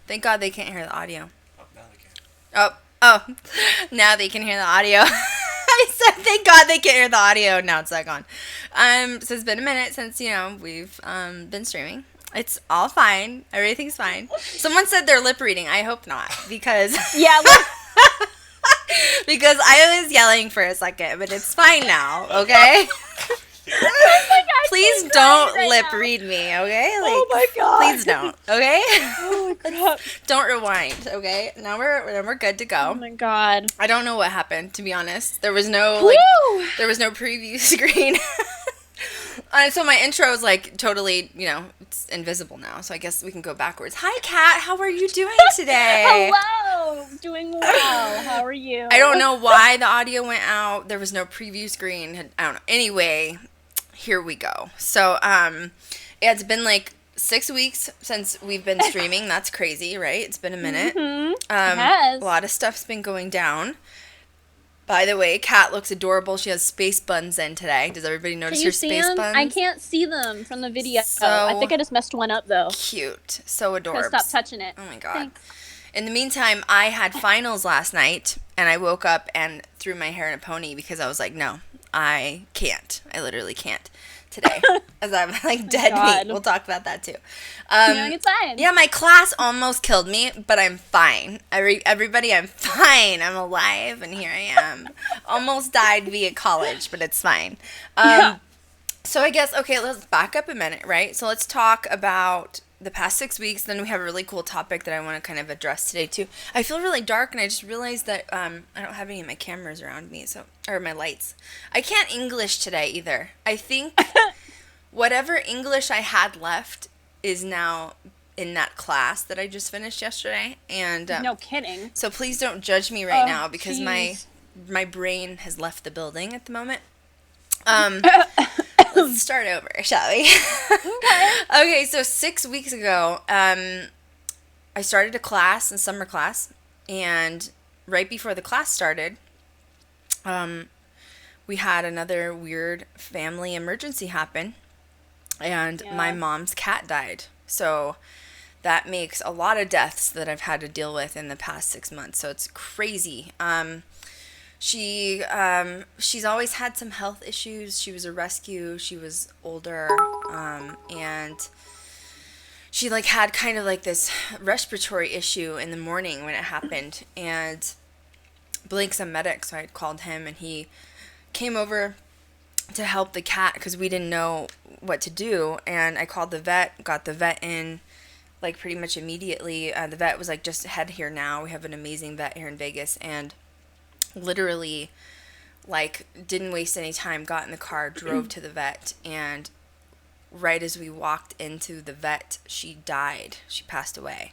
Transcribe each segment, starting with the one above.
Thank God they can't hear the audio. Oh, now they can. Oh, now they can hear the audio. I said, thank God they can't hear the audio. Now it's gone. So it's been a minute since, we've been streaming. It's all fine. Everything's fine. Someone said they're lip reading. I hope not, because Yeah. because I was yelling for a second, but it's fine now. Okay. Please don't lip read me, okay? Oh my God. Please don't, okay? Oh my crap. Don't rewind, okay? Now we're good to go. Oh my God. I don't know what happened, to be honest. There was no preview screen. So my intro is totally, it's invisible now. So I guess we can go backwards. Hi, Kat. How are you doing today? Hello. Doing well. How are you? I don't know why the audio went out. There was no preview screen. I don't know. Anyway, here we go. So, it's been 6 weeks since we've been streaming. That's crazy, right? It's been a minute. Mm-hmm. It has. A lot of stuff's been going down. By the way, Kat looks adorable. She has space buns in today. Does everybody notice her space buns? I can't see them from the video. So I think I just messed one up, though. Cute. So adorable. Stop touching it. Oh, my God. Thanks. In the meantime, I had finals last night, and I woke up and threw my hair in a pony because I was like, no, I can't. I literally can't today. As I'm dead meat. We'll talk about that, too. It's fine. Yeah, my class almost killed me, but I'm fine. Everybody, I'm fine. I'm alive, and here I am. Almost died via college, but it's fine. So I guess, okay, let's back up a minute, right? So let's talk about the past 6 weeks. Then we have a really cool topic that I want to kind of address today, too. I feel really dark, and I just realized that I don't have any of my cameras around me, or my lights. I can't English today, either. I think whatever English I had left is now in that class that I just finished yesterday. And no kidding. So please don't judge me right now, because my brain has left the building at the moment. Let's start over, shall we? Okay, so 6 weeks ago, I started a class, a summer class, and right before the class started, we had another weird family emergency happen, and my mom's cat died. So that makes a lot of deaths that I've had to deal with in the past 6 months. So it's crazy. She's always had some health issues. She was a rescue. She was older, and she had kind of this respiratory issue in the morning when it happened. And Blake's a medic, so I had called him, and he came over to help the cat because we didn't know what to do. And I called the vet, got the vet in pretty much immediately. The vet was just head here now. We have an amazing vet here in Vegas, and literally didn't waste any time, got in the car, drove to the vet, and right as we walked into the vet, she died. She passed away.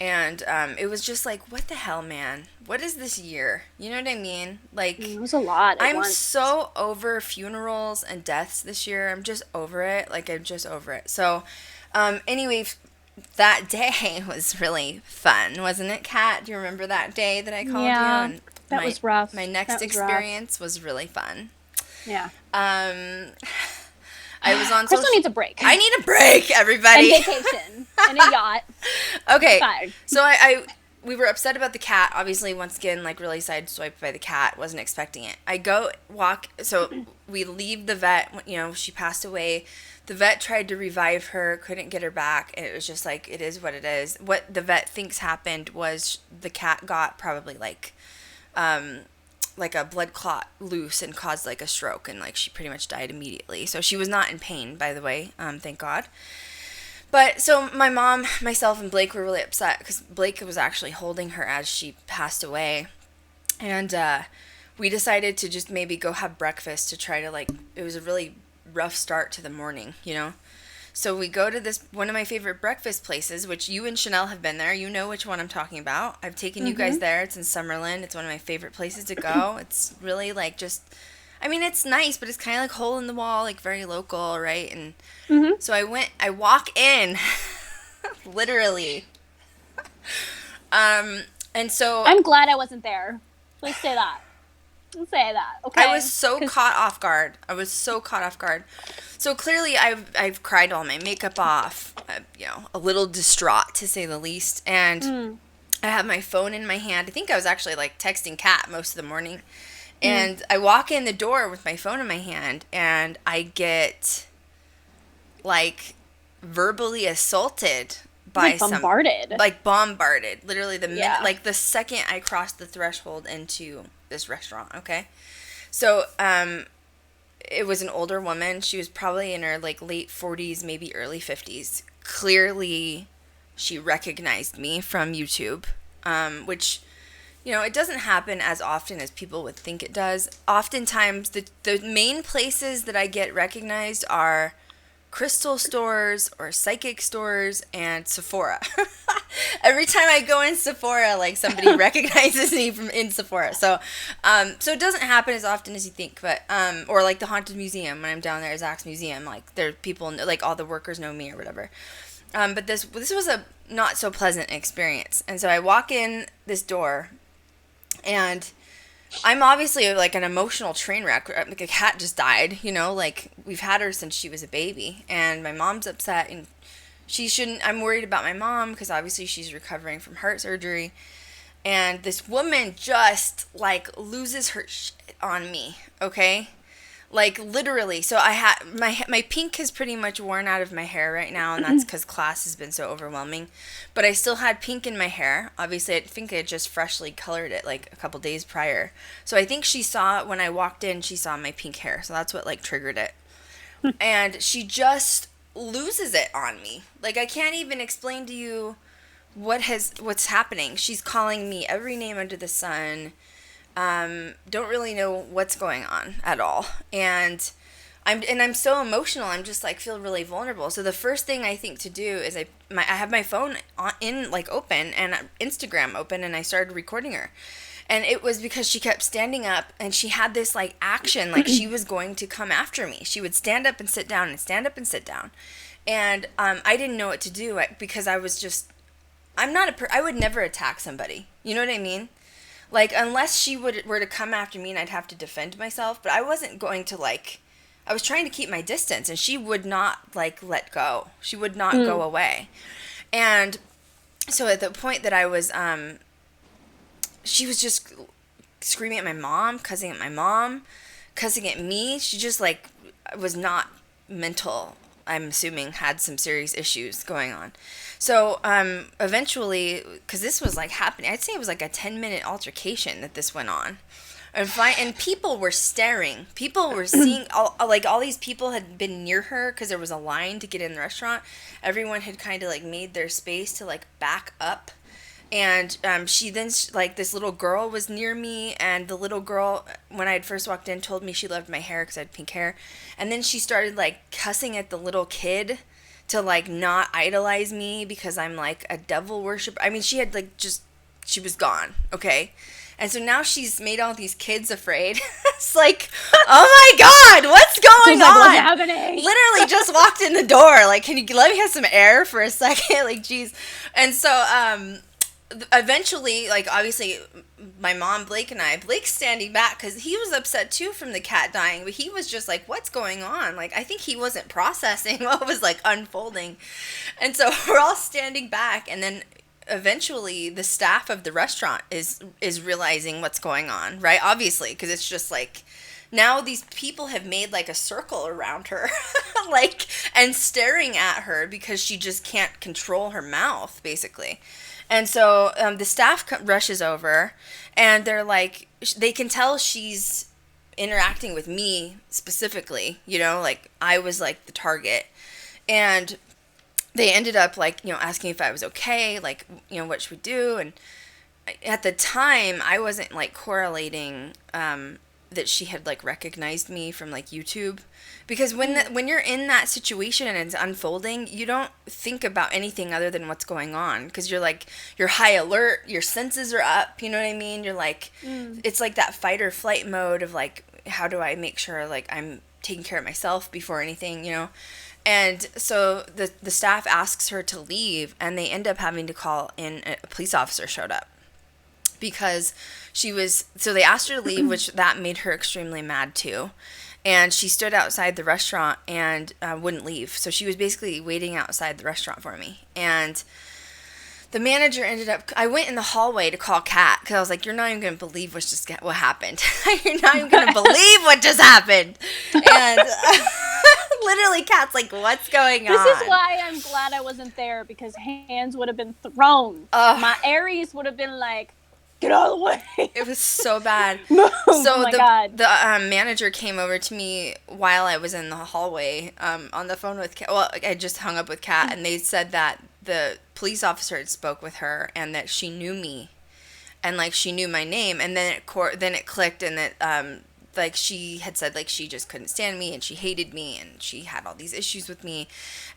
And it was just what the hell, man? What is this year? You know what I mean? It was a lot at I'm once. so over funerals and deaths this year. I'm just over it. I'm just over it. So anyway, that day was really fun, wasn't it, Kat? Do you remember that day that I called you? And that was rough. My next experience was really fun. Yeah. I was on Krystal needs a break. I need a break, everybody. And vacation. And a yacht. Okay. Fine. So we were upset about the cat. Obviously, once again, really sideswiped by the cat. Wasn't expecting it. I go walk. So we leave the vet. She passed away. The vet tried to revive her, couldn't get her back, and it was just it is what it is. What the vet thinks happened was the cat got probably a blood clot loose and caused a stroke, and she pretty much died immediately. So she was not in pain, by the way, thank God. But so my mom, myself, and Blake were really upset because Blake was actually holding her as she passed away, and we decided to just maybe go have breakfast to try to it was a really rough start to the morning, So we go to one of my favorite breakfast places, which you and Chanel have been there. You know which one I'm talking about. I've taken you guys there. It's in Summerlin. It's one of my favorite places to go. It's really it's nice, but it's kind of hole in the wall, very local, right? And so I walk in, literally. And so I'm glad I wasn't there. Let's say that. say that. Okay. I was so caught off guard. So clearly I've cried all my makeup off, a little distraught to say the least. And I have my phone in my hand. I think I was actually like texting Kat most of the morning. And I walk in the door with my phone in my hand and I get like verbally assaulted by bombarded. Bombarded. Literally the minute, like the second I crossed the threshold into this restaurant, okay? So, it was an older woman. She was probably in her like late 40s, maybe early 50s. Clearly, she recognized me from YouTube, which, it doesn't happen as often as people would think it does. Oftentimes, the main places that I get recognized are crystal stores or psychic stores and Sephora. Every time I go in Sephora, like somebody recognizes me from in Sephora. So it doesn't happen as often as you think, but or like the Haunted Museum when I'm down there at Zach's Museum, like there are people, like all the workers know me or whatever. But this was a not so pleasant experience. And so I walk in this door and I'm obviously like an emotional train wreck. Like a cat just died, like we've had her since she was a baby, and my mom's upset, and she shouldn't. I'm worried about my mom because obviously she's recovering from heart surgery, and this woman just like loses her shit on me. Okay, like literally. So I had my pink is pretty much worn out of my hair right now, and that's because class has been so overwhelming. But I still had pink in my hair. Obviously, I think I had just freshly colored it like a couple days prior. So I think she saw when I walked in, she saw my pink hair. So that's what like triggered it. And she just loses it on me. Like I can't even explain to you what's happening. She's calling me every name under the sun. Don't really know what's going on at all. And I'm so emotional. I'm just like feel really vulnerable. So the first thing I think to do is I have my phone open and Instagram open, and I started recording her. And it was because she kept standing up and she had this like action, like she was going to come after me. She would stand up and sit down and stand up and sit down. And I didn't know what to do because I was just, I would never attack somebody. You know what I mean? Like, unless she were to come after me and I'd have to defend myself. But I wasn't going to, I was trying to keep my distance. And she would not, let go. She would not go away. And so at the point that I was, she was just screaming at my mom, cussing at my mom, cussing at me. She just, was not mental. I'm assuming had some serious issues going on. So eventually, because this was happening, I'd say it was a 10-minute altercation that this went on. And people were staring. People were seeing, all these people had been near her because there was a line to get in the restaurant. Everyone had kind of made their space to back up. And she then, this little girl was near me, and the little girl, when I had first walked in, told me she loved my hair because I had pink hair. And then she started, cussing at the little kid to, not idolize me because I'm, a devil worshiper. I mean, she had, she was gone, okay? And so now she's made all these kids afraid. It's oh my God, what's going on? What's happening? Literally just walked in the door. Can you let me have some air for a second? Jeez. And so, eventually, obviously, my mom, Blake's standing back because he was upset too from the cat dying, but he was just what's going on? I think he wasn't processing what was unfolding. And so we're all standing back, and then eventually the staff of the restaurant is realizing what's going on, right? Obviously, because it's just now these people have made a circle around her, and staring at her because she just can't control her mouth, basically. And so the staff rushes over, and they're they can tell she's interacting with me specifically, I was the target. And they ended up asking if I was okay, what should we do? And at the time I wasn't correlating that she had recognized me from YouTube, because when you're in that situation and it's unfolding, you don't think about anything other than what's going on, because you're high alert, your senses are up, you know what I mean? You're it's that fight or flight mode of how do I make sure I'm taking care of myself before anything, And so the staff asks her to leave, and they end up having to call in, a police officer showed up. because they asked her to leave, which that made her extremely mad too. And she stood outside the restaurant and wouldn't leave. So she was basically waiting outside the restaurant for me. And the manager I went in the hallway to call Kat because I was like, you're not even going to believe what happened. You're not even going to believe what just happened. And literally Kat's like, what's going on? This is why I'm glad I wasn't there, because hands would have been thrown. My Aries would have been like, get out of the way. It was so bad. So God. The manager came over to me while I was in the hallway on the phone with Kat. Well, I just hung up with Kat, and they said that the police officer had spoke with her and that she knew me and like she knew my name, and then it clicked, and that like she had said like she just couldn't stand me and she hated me and she had all these issues with me.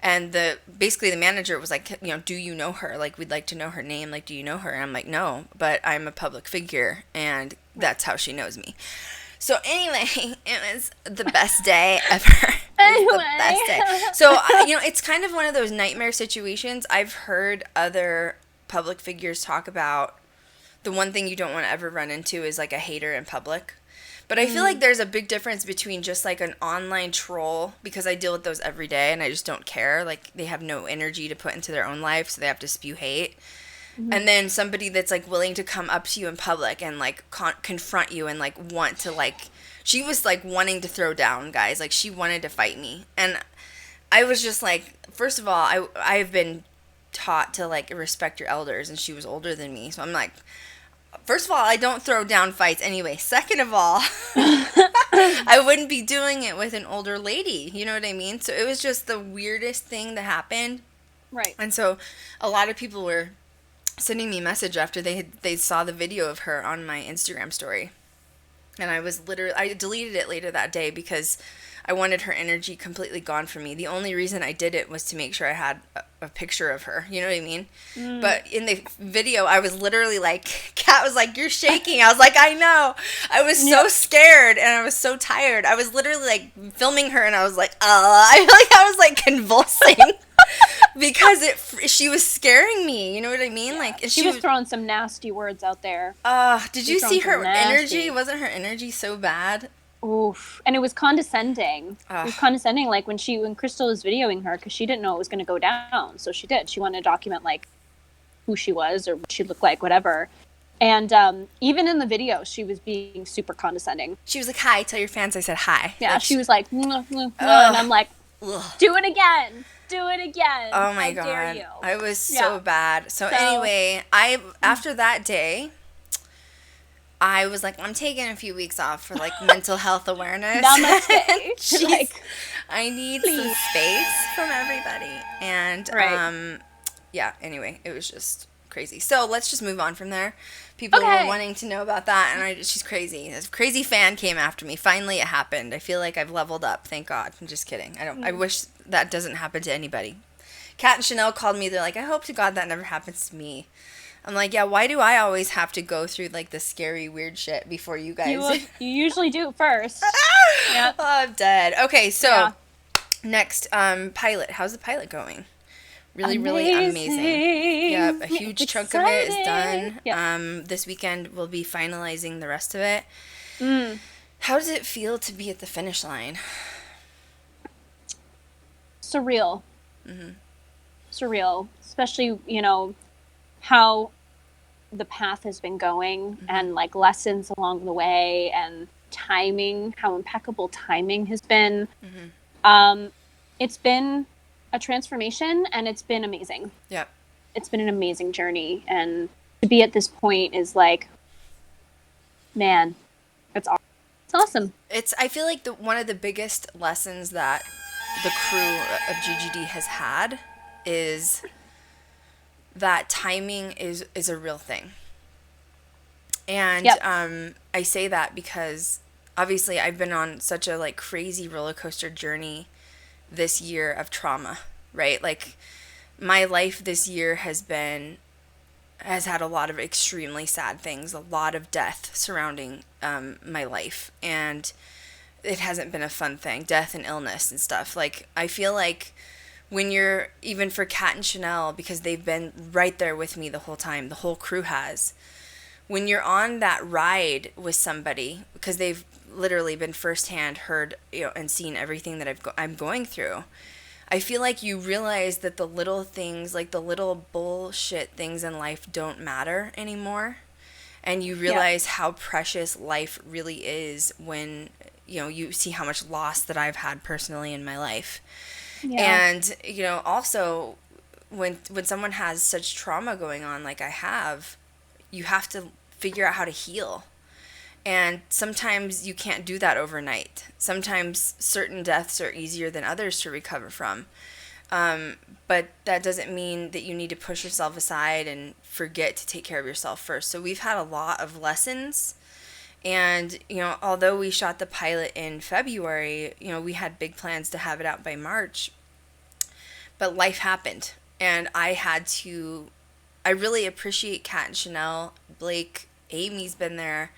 And basically the manager was like, do you know her? Like, we'd like to know her name. Like, do you know her? And I'm like, no, but I'm a public figure and that's how she knows me. So anyway, it was the best day ever. The best day. So, it's kind of one of those nightmare situations. I've heard other public figures talk about the one thing you don't want to ever run into is like a hater in public. But I feel like there's a big difference between just like an online troll, because I deal with those every day and I just don't care. Like, they have no energy to put into their own life, so they have to spew hate. And then somebody that's like willing to come up to you in public and like confront you and like want to like, she was like wanting to throw down, guys. Like, she wanted to fight me. And I was just like, first of all, I've been taught to like respect your elders, and she was older than me. So I'm like, first of all, I don't throw down fights anyway. Second of all, I wouldn't be doing it with an older lady. You know what I mean? So it was just the weirdest thing that happened. Right. And so a lot of people were sending me a message after they saw the video of her on my Instagram story. And I deleted it later that day because I wanted her energy completely gone from me. The only reason I did it was to make sure I had a picture of her. You know what I mean? But in the video, I was literally like, Kat was like, you're shaking. I was like, I know. I was so scared and I was so tired. I was literally like filming her and I was like, I feel like I was like convulsing. Because she was scaring me, you know what I mean? Yeah. Like, she was throwing some nasty words out there. Did you see her energy? Wasn't her energy so bad? Oof. And it was condescending. It was condescending, like when Krystal was videoing her, because she didn't know it was going to go down. So she did. She wanted to document like who she was or what she looked like, whatever. And even in the video, she was being super condescending. She was like, hi, tell your fans I said hi. Yeah, like, she was like, mwah, mwah, mwah, and I'm like, do it again. Do it again. Oh my God. Dare you. I was so bad. So anyway, after that day, I was like, I'm taking a few weeks off for like mental health awareness. Namaste. Like, I need some space from everybody. And yeah, anyway, it was just crazy. So let's just move on from there. People were wanting to know about that, and she's crazy. This crazy fan came after me. Finally, it happened. I feel like I've leveled up. Thank God. I'm just kidding. I wish that doesn't happen to anybody. Kat and Chanel called me. They're like, I hope to God that never happens to me. I'm like, yeah, why do I always have to go through like the scary, weird shit before you guys? You usually do first. Yeah. Oh, I'm dead. Okay, so next, pilot. How's the pilot going? Really, really amazing. Yep, a huge chunk of it is done. Yep. This weekend we'll be finalizing the rest of it. How does it feel to be at the finish line? Surreal. Surreal. Especially, how the path has been going and like lessons along the way and timing, how impeccable timing has been. It's been a transformation and it's been amazing. Yep. It's been an amazing journey, and to be at this point is like, man, it's awesome. I feel like one of the biggest lessons that the crew of GGD has had is that timing is a real thing. And I say that because obviously I've been on such a like crazy roller coaster journey this year of trauma, right? Like, my life this year has had a lot of extremely sad things, a lot of death surrounding my life, and it hasn't been a fun thing, death and illness and stuff. Like, I feel like when you're, even for Kat and Chanel, because they've been right there with me the whole time, the whole crew has, when you're on that ride with somebody, because they've literally been firsthand heard, and seen everything that I'm going through, I feel like you realize that the little things, like the little bullshit things in life, don't matter anymore. And you realize how precious life really is when, you see how much loss that I've had personally in my life. Yeah. And, also when someone has such trauma going on like I have, you have to figure out how to heal. And sometimes you can't do that overnight. Sometimes certain deaths are easier than others to recover from. But that doesn't mean that you need to push yourself aside and forget to take care of yourself first. So we've had a lot of lessons. And, although we shot the pilot in February, we had big plans to have it out by March. But life happened. And I really appreciate Kat and Chanel, Blake, Amy's been there,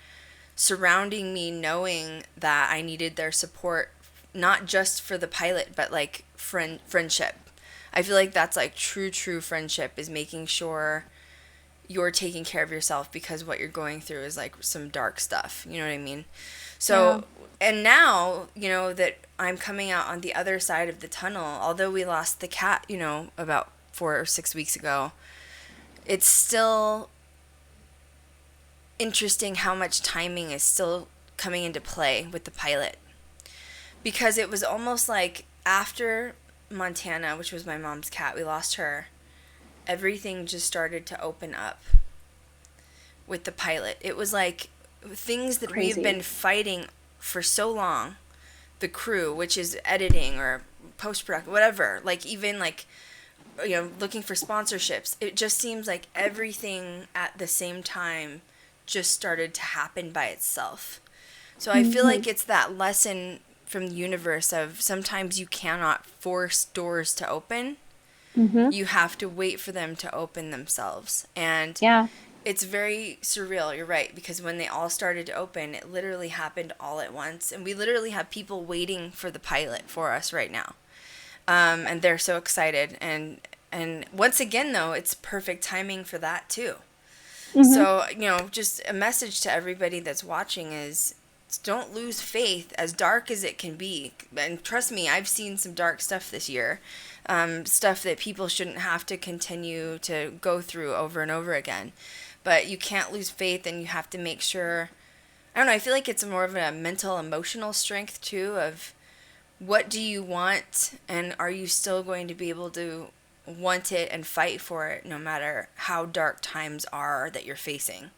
surrounding me, knowing that I needed their support, not just for the pilot, but like friendship. I feel like that's like true friendship, is making sure you're taking care of yourself, because what you're going through is like some dark stuff. You know what I mean? So, and now, that I'm coming out on the other side of the tunnel, although we lost the cat, about 4 or 6 weeks ago, it's still interesting how much timing is still coming into play with the pilot, because it was almost like after Montana, which was my mom's cat, we lost her, everything just started to open up with the pilot. It was like things that Crazy. We've been fighting for so long, the crew, which is editing or post-production, whatever, like even like looking for sponsorships. It just seems like everything at the same time just started to happen by itself. So I feel like it's that lesson from the universe of sometimes you cannot force doors to open. You have to wait for them to open themselves. And it's very surreal, you're right, because when they all started to open, it literally happened all at once. And we literally have people waiting for the pilot for us right now. And they're so excited. And once again, though, it's perfect timing for that, too. So, just a message to everybody that's watching is don't lose faith, as dark as it can be. And trust me, I've seen some dark stuff this year, stuff that people shouldn't have to continue to go through over and over again. But you can't lose faith, and you have to make sure, I don't know, I feel like it's more of a mental, emotional strength, too, of what do you want, and are you still going to be able to want it and fight for it no matter how dark times are that you're facing.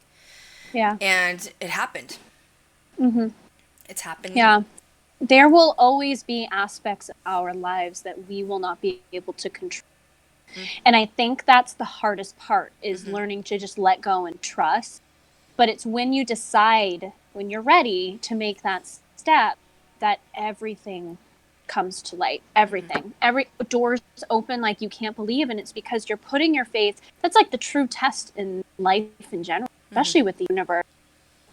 And it happened. It's happening. There will always be aspects of our lives that we will not be able to control. And I think that's the hardest part, is learning to just let go and trust. But it's when you decide, when you're ready to make that step, that everything comes to light. Everything. Every doors open like you can't believe, and it's because you're putting your faith. That's like the true test in life in general, especially with the universe.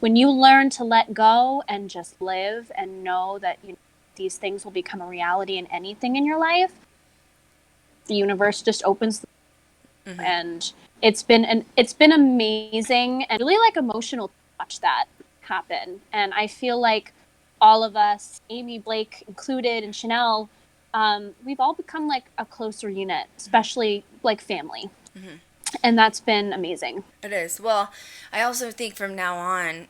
When you learn to let go and just live and know that these things will become a reality in anything in your life, the universe just opens. And it's been amazing and really like emotional to watch that happen. And I feel like all of us, Amy, Blake included, and Chanel, we've all become like a closer unit, especially like family. And that's been amazing. It is. Well, I also think from now on,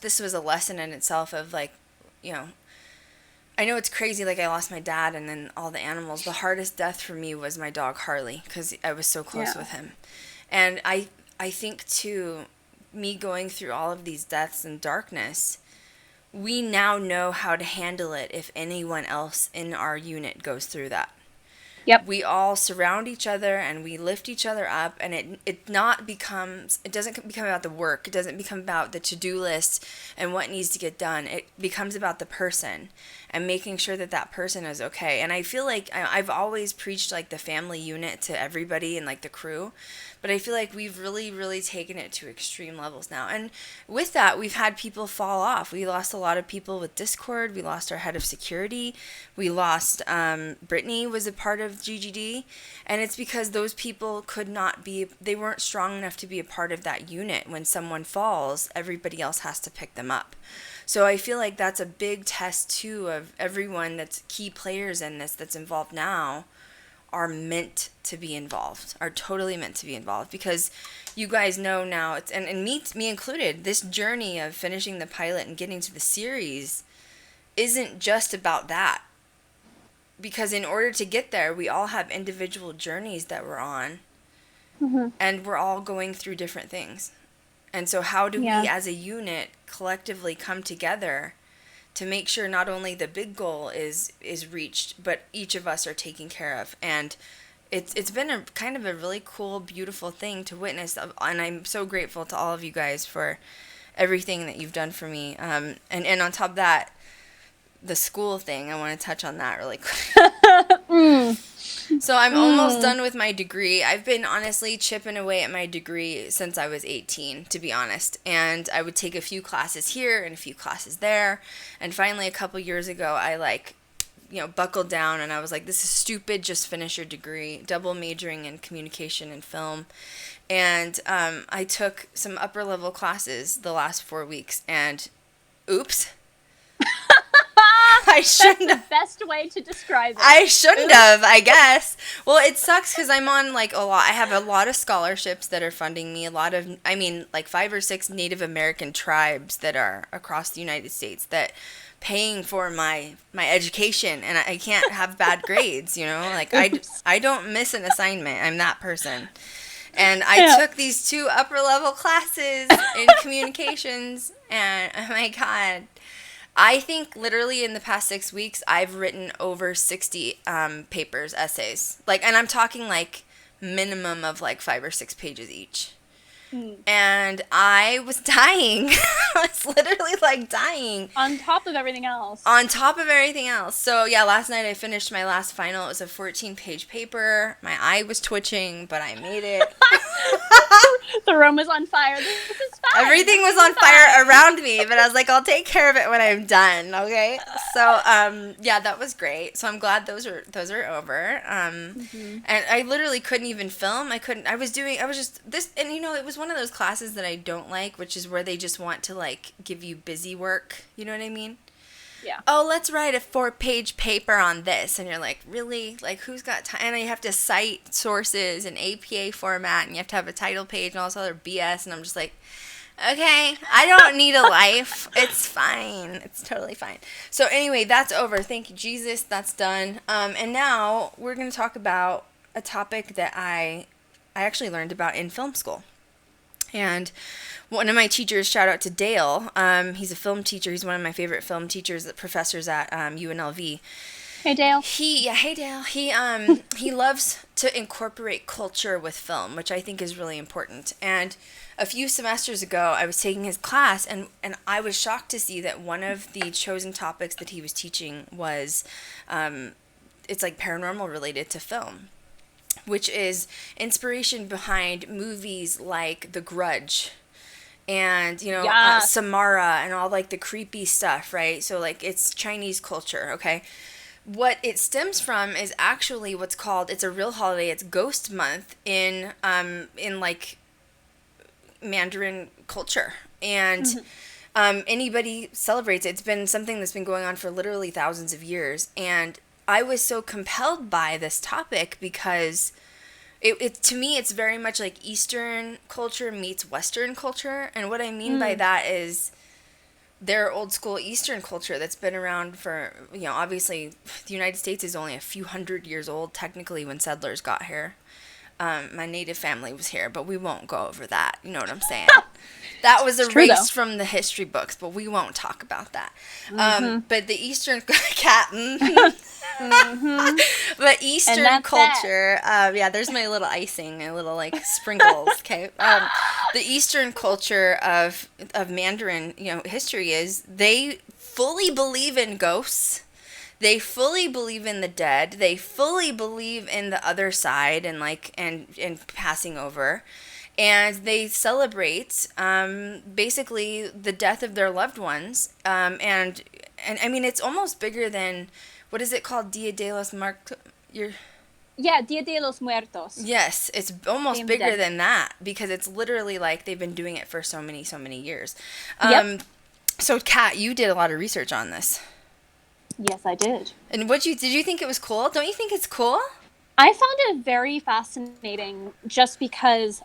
this was a lesson in itself of like, I know it's crazy, like I lost my dad and then all the animals. The hardest death for me was my dog Harley, because I was so close with him. And I think too, me going through all of these deaths and darkness, we now know how to handle it if anyone else in our unit goes through that. We all surround each other and we lift each other up, and it doesn't become about the work. It doesn't become about the to-do list and what needs to get done. It becomes about the person. and making sure that that person is okay. And I feel like I've always preached like the family unit to everybody and like the crew, but I feel like we've really, really taken it to extreme levels now. And with that, we've had people fall off. We lost a lot of people with Discord. We lost our head of security. We lost, Brittany was a part of GGD. And it's because those people could not be, they weren't strong enough to be a part of that unit. When someone falls, everybody else has to pick them up. So I feel like that's a big test too of everyone that's key players in this that's involved now are meant to be involved, are totally meant to be involved, because you guys know now, it's and me included, this journey of finishing the pilot and getting to the series isn't just about that. Because in order to get there, we all have individual journeys that we're on, and we're all going through different things. And so how do we as a unit collectively come together to make sure not only the big goal is reached, but each of us are taken care of? And it's been a kind of a really cool, beautiful thing to witness, and I'm so grateful to all of you guys for everything that you've done for me. And on top of that, the school thing, I want to touch on that really quick. So I'm almost done with my degree. I've been honestly chipping away at my degree since I was 18, to be honest. And I would take a few classes here and a few classes there. And finally, a couple years ago, I buckled down and I was like, this is stupid. Just finish your degree. Double majoring in communication and film. And I took some upper level classes the last 4 weeks, and oops. I shouldn't have. That's the best way to describe it. I shouldn't have, I guess. Well, it sucks because I'm on like a lot. I have a lot of scholarships that are funding me. Like 5 or 6 Native American tribes that are across the United States that paying for my education, and I can't have bad grades. Like I don't miss an assignment. I'm that person. And I took these 2 upper level classes in communications, and oh my God. I think literally in the past 6 weeks, I've written over 60 papers, essays. And I'm talking like minimum of like 5 or 6 pages each. And I was dying. I was literally like dying. On top of everything else. On top of everything else. So yeah, last night I finished my last final. It was a 14-page paper. My eye was twitching, but I made it. The room was on fire. This is fine. Everything was on fire around me, but I was like, I'll take care of it when I'm done, okay? So, yeah, that was great. So I'm glad those are over. And I literally couldn't even film. It was one of those classes that I don't like, which is where they just want to, like, give you busy work. You know what I mean? Yeah. Oh, let's write a 4-page paper on this. And you're like, really? Like, who's got time? And you have to cite sources in APA format, and you have to have a title page and all this other BS. And I'm just like, okay, I don't need a life. It's fine. It's totally fine. So anyway, that's over. Thank you, Jesus. That's done. And now we're going to talk about a topic that I actually learned about in film school. And one of my teachers, shout out to Dale, he's a film teacher. He's one of my favorite film teachers, professors at UNLV. Hey, Dale. Hey, Dale. He loves to incorporate culture with film, which I think is really important. And a few semesters ago, I was taking his class, and I was shocked to see that one of the chosen topics that he was teaching was, it's like paranormal related to film, which is inspiration behind movies like The Grudge and, Samara and all like the creepy stuff, right? So like it's Chinese culture, okay? What it stems from is actually what's called, it's a real holiday, it's Ghost Month in like Mandarin culture. And anybody celebrates it. It's been something that's been going on for literally thousands of years. And I was so compelled by this topic because it to me, it's very much like Eastern culture meets Western culture. And what I mean by that is their old school Eastern culture that's been around for, obviously the United States is only a few hundred years old technically when settlers got here. My native family was here, but we won't go over that. You know what I'm saying? That was erased from the history books, but we won't talk about that. But the Eastern cat, but Eastern culture, there's my little icing, my little like sprinkles. Okay, the Eastern culture of Mandarin, history is they fully believe in ghosts. they fully believe in the dead. They fully believe in the other side and like and passing over. And they celebrate basically the death of their loved ones. And I mean, it's almost bigger than, what is it called? Dia de los Muertos? Yeah, Dia de los Muertos. Yes, it's almost bigger Dead. than that, because it's literally like they've been doing it for so many years. Yep. So, Kat, you did a lot of research on this. Yes, I did. And did you think it was cool? Don't you think it's cool? I found it very fascinating just because,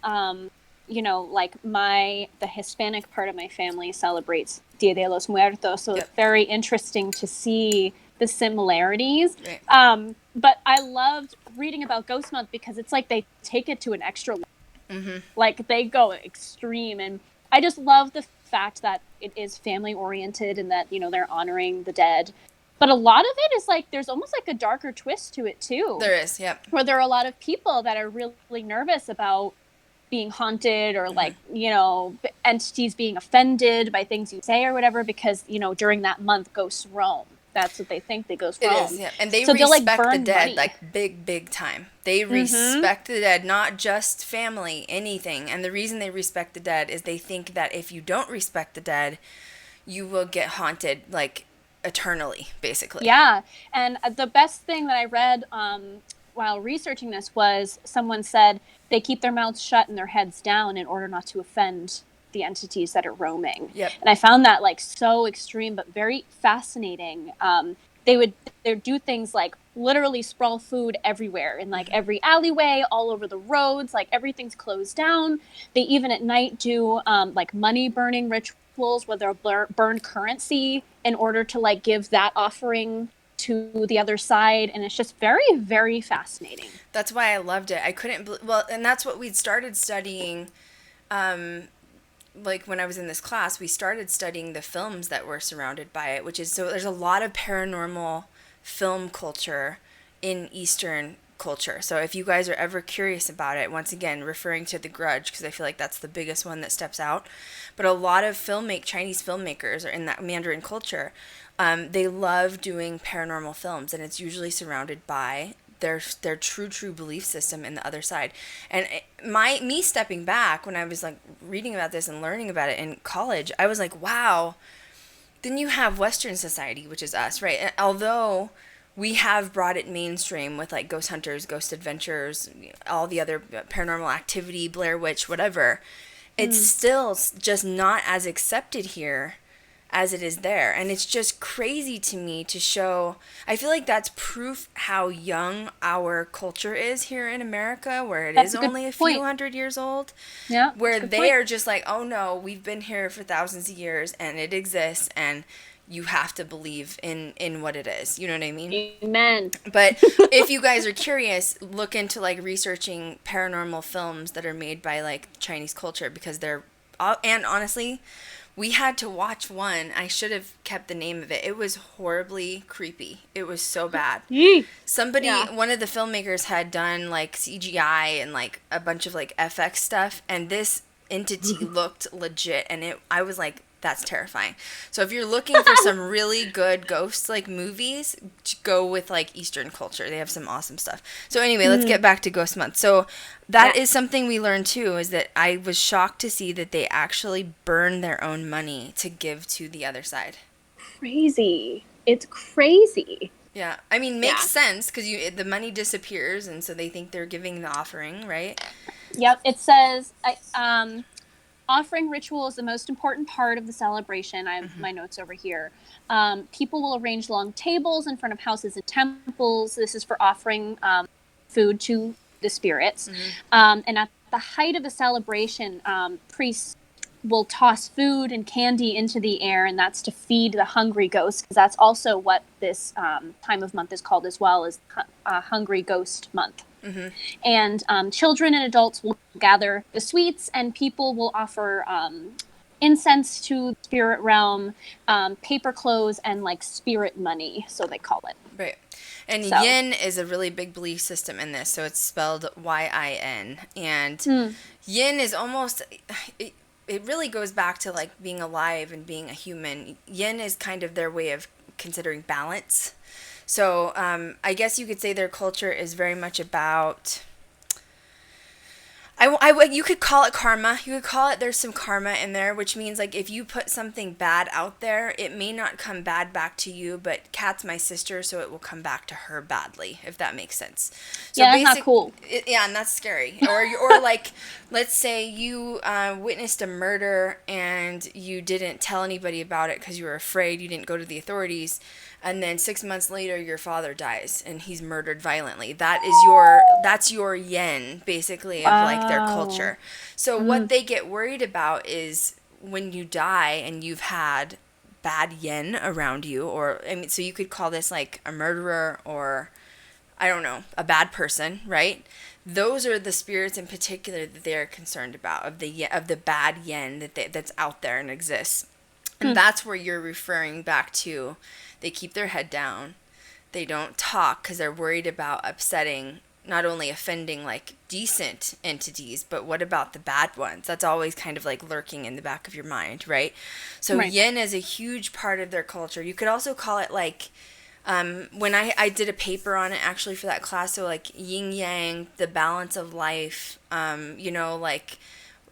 you know, like the Hispanic part of my family celebrates Dia de los Muertos. So It's very interesting to see the similarities. Right. But I loved reading about Ghost Month because it's like they take it to an extra level. Mm-hmm. Like they go extreme. And I just love the fact that it is family oriented and that, you know, they're honoring the dead. But a lot of it is like, there's almost like a darker twist to it too. There is, yep. Where there are a lot of people that are really nervous about being haunted or like, you know, entities being offended by things you say or whatever, because, you know, during that month, ghosts roam. That's what they think, they ghosts roam. It is, yeah. And they so respect like the dead, money. like big time. They respect the dead, not just family, anything. And the reason they respect the dead is they think that if you don't respect the dead, you will get haunted, like, eternally, basically. Yeah. And the best thing that I read while researching this was someone said they keep their mouths shut and their heads down in order not to offend the entities that are roaming. Yep. And I found that like so extreme but very fascinating. They'd do things like literally sprawl food everywhere in like every alleyway, all over the roads, like everything's closed down. They even at night do like money burning rituals where they'll burn currency in order to like give that offering to the other side. And it's just very, very fascinating. That's why I loved it. I couldn't well, and that's what we'd started studying. Like when I was in this class, we started studying the films that were surrounded by it, which is, so there's a lot of paranormal film culture in Eastern culture. So if you guys are ever curious about it, once again, referring to The Grudge, because I feel like that's the biggest one that steps out. But a lot of Chinese filmmakers are in that Mandarin culture. They love doing paranormal films, and it's usually surrounded by their true belief system in the other side. And me stepping back when I was like reading about this and learning about it in college, I was like, wow. Then you have Western society, which is us, right? And although we have brought it mainstream with like Ghost Hunters, Ghost Adventures, all the other Paranormal Activity, Blair Witch, whatever, it's still just not as accepted here as it is there. And it's just crazy to me to show, I feel like that's proof how young our culture is here in America, where it is only a few hundred years old. Yeah. Where they are just like, oh no, we've been here for thousands of years and it exists, and you have to believe in what it is. You know what I mean? Amen. But if you guys are curious, look into like researching paranormal films that are made by like Chinese culture, because they're, and honestly, we had to watch one. I should have kept the name of it. It was horribly creepy. It was so bad. One of the filmmakers had done like CGI and like a bunch of like FX stuff, and this entity looked legit, and I was like, that's terrifying. So if you're looking for some really good ghost like movies, go with like Eastern culture. They have some awesome stuff. So anyway, let's get back to Ghost Month. So that is something we learned too, is that I was shocked to see that they actually burn their own money to give to the other side. Crazy. It's crazy. Yeah. I mean, makes sense, because the money disappears, and so they think they're giving the offering, right? Yep. It says, offering ritual is the most important part of the celebration. I have my notes over here. People will arrange long tables in front of houses and temples. This is for offering food to the spirits. And at the height of the celebration, priests will toss food and candy into the air, and that's to feed the hungry ghosts, because that's also what this time of month is called as well, as Hungry Ghost Month. And children and adults will gather the sweets, and people will offer incense to the spirit realm, paper clothes, and like spirit money, so they call it. Right. And yin is a really big belief system in this, so it's spelled Y-I-N. And yin is almost, it really goes back to like being alive and being a human. Yin is kind of their way of considering balance. So I guess you could say their culture is very much about. You could call it karma. You could call it there's some karma in there, which means like if you put something bad out there, it may not come bad back to you, but Kat's my sister, so it will come back to her badly, if that makes sense. So Yeah, that's not cool. Yeah, and that's scary. Or like, let's say you witnessed a murder and you didn't tell anybody about it because you were afraid, you didn't go to the authorities. And then 6 months later, your father dies and he's murdered violently. That's your yen, basically, of like their Wow. culture. So what they get worried about is when you die and you've had bad yen around you, or I mean, so you could call this like a murderer or I don't know, a bad person, right? Those are the spirits in particular that they're concerned about of the bad yen that's out there and exists. And that's where you're referring back to. They keep their head down. They don't talk because they're worried about upsetting, not only offending like decent entities, but what about the bad ones? That's always kind of like lurking in the back of your mind, right? So Right. yin is a huge part of their culture. You could also call it like, when I did a paper on it actually for that class, so like yin yang, the balance of life, like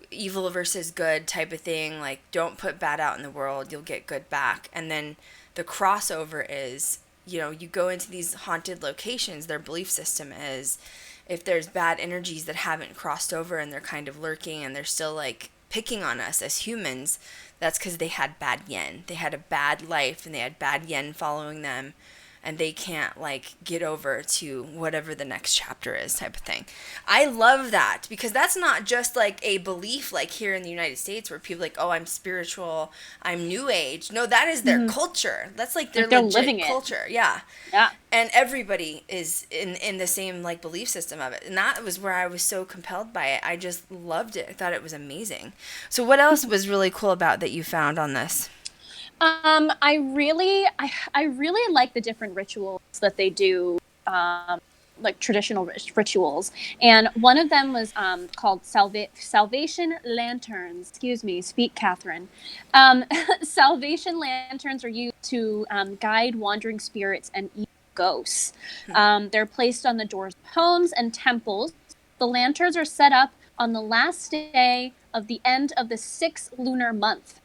evil versus good type of thing, like don't put bad out in the world, you'll get good back. And then the crossover is, you go into these haunted locations, their belief system is if there's bad energies that haven't crossed over and they're kind of lurking and they're still like picking on us as humans, that's because they had bad yen. They had a bad life and they had bad yen following them, and they can't like get over to whatever the next chapter is type of thing. I love that because that's not just like a belief like here in the United States where people like, oh, I'm spiritual, I'm new age. No, that is their culture. That's like their Like they're legit living it. culture. Yeah. Yeah. And everybody is in the same like belief system of it. And that was where I was so compelled by it. I just loved it. I thought it was amazing. So what else was really cool about that you found on this? I really like the different rituals that they do, like traditional rituals. And one of them was called Salvation Lanterns. Excuse me, speak, Catherine. Salvation lanterns are used to guide wandering spirits and evil ghosts. They're placed on the doors of homes and temples. The lanterns are set up on the last day of the end of the sixth lunar month,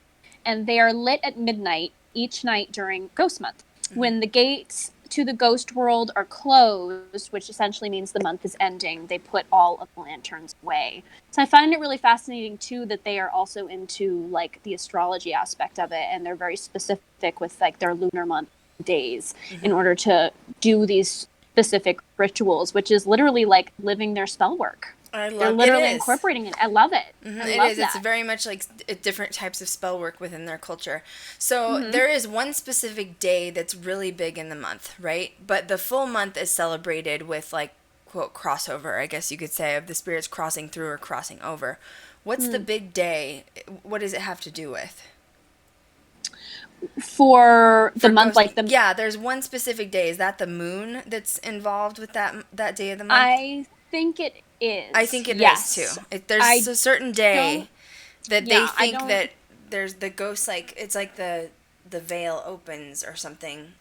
and they are lit at midnight each night during Ghost Month. When the gates to the ghost world are closed, which essentially means the month is ending, they put all of the lanterns away. So I find it really fascinating too that they are also into like the astrology aspect of it, and they're very specific with like their lunar month days in order to do these specific rituals, which is literally like living their spell work. They're literally incorporating it. I love it. It is. It's very much like different types of spell work within their culture. So there is one specific day that's really big in the month, right? But the full month is celebrated with like, quote, crossover, I guess you could say, of the spirits crossing through or crossing over. What's the big day? What does it have to do with? For the month, like the yeah, there's one specific day. Is that the moon that's involved with that day of the month? I think it is. I think it is too. There's a certain day that they think that there's the ghost, like it's like the veil opens or something.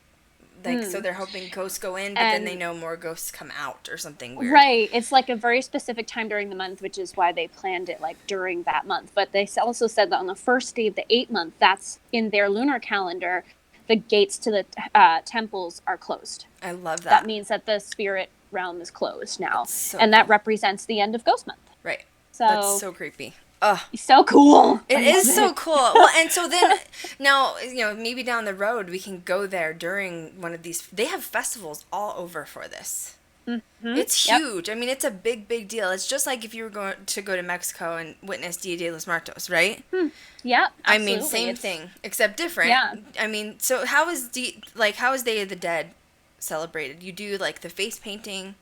Like so they're hoping ghosts go in, but then they know more ghosts come out or something weird. Right. It's like a very specific time during the month, which is why they planned it like during that month. But they also said that on the first day of the 8th month, that's in their lunar calendar, the gates to the temples are closed. I love that. That means that the spirit realm is closed now. So and that represents the end of Ghost Month. Right. So that's so creepy. Oh, so cool. It is so cool. Well, and so then now, maybe down the road we can go there during one of these. They have festivals all over for this. It's huge. I mean, it's a big, big deal. It's just like if you were going to go to Mexico and witness Dia de los Muertos, right? Yeah, absolutely. I mean, same thing, except different. Yeah. I mean, so how is Day of the Dead celebrated? You do like the face painting.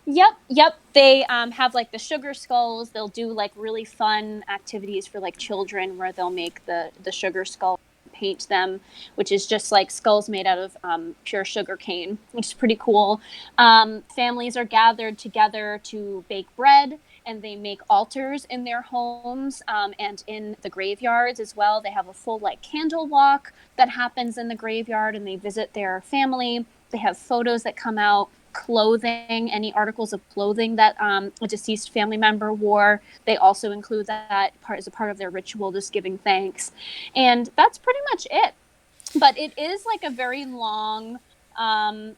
Yep. They have like the sugar skulls. They'll do like really fun activities for like children where they'll make the sugar skull, paint them, which is just like skulls made out of pure sugar cane, which is pretty cool. Families are gathered together to bake bread, and they make altars in their homes and in the graveyards as well. They have a full like candle walk that happens in the graveyard, and they visit their family. They have photos that come out, clothing, any articles of clothing that a deceased family member wore. They also include that part as a part of their ritual, just giving thanks. And that's pretty much it. But it is like a very long, I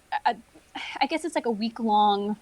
guess it's like a week-long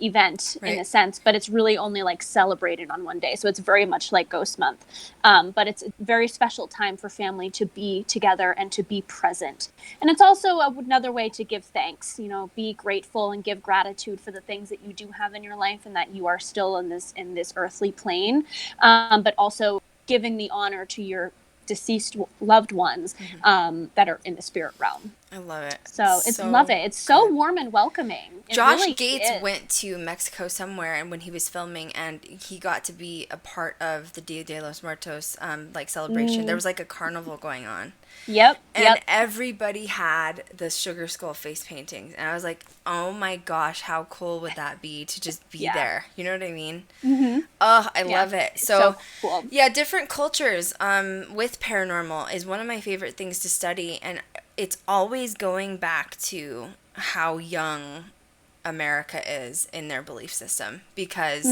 event in a sense, but it's really only like celebrated on one day. So it's very much like Ghost Month. But it's a very special time for family to be together and to be present. And it's also another way to give thanks, you know, be grateful and give gratitude for the things that you do have in your life and that you are still in this earthly plane. But also giving the honor to your deceased loved ones that are in the spirit realm. I love it. So love it. It's so warm and welcoming. Josh really Gates went to Mexico somewhere, and when he was filming, and he got to be a part of the Dia de los Muertos like celebration. There was like a carnival going on. Yep. And everybody had the sugar skull face paintings, and I was like, oh my gosh, how cool would that be to just be there? You know what I mean? Mm-hmm. Oh, I love it. So cool. Yeah, different cultures with paranormal is one of my favorite things to study, and it's always going back to how young America is in their belief system, because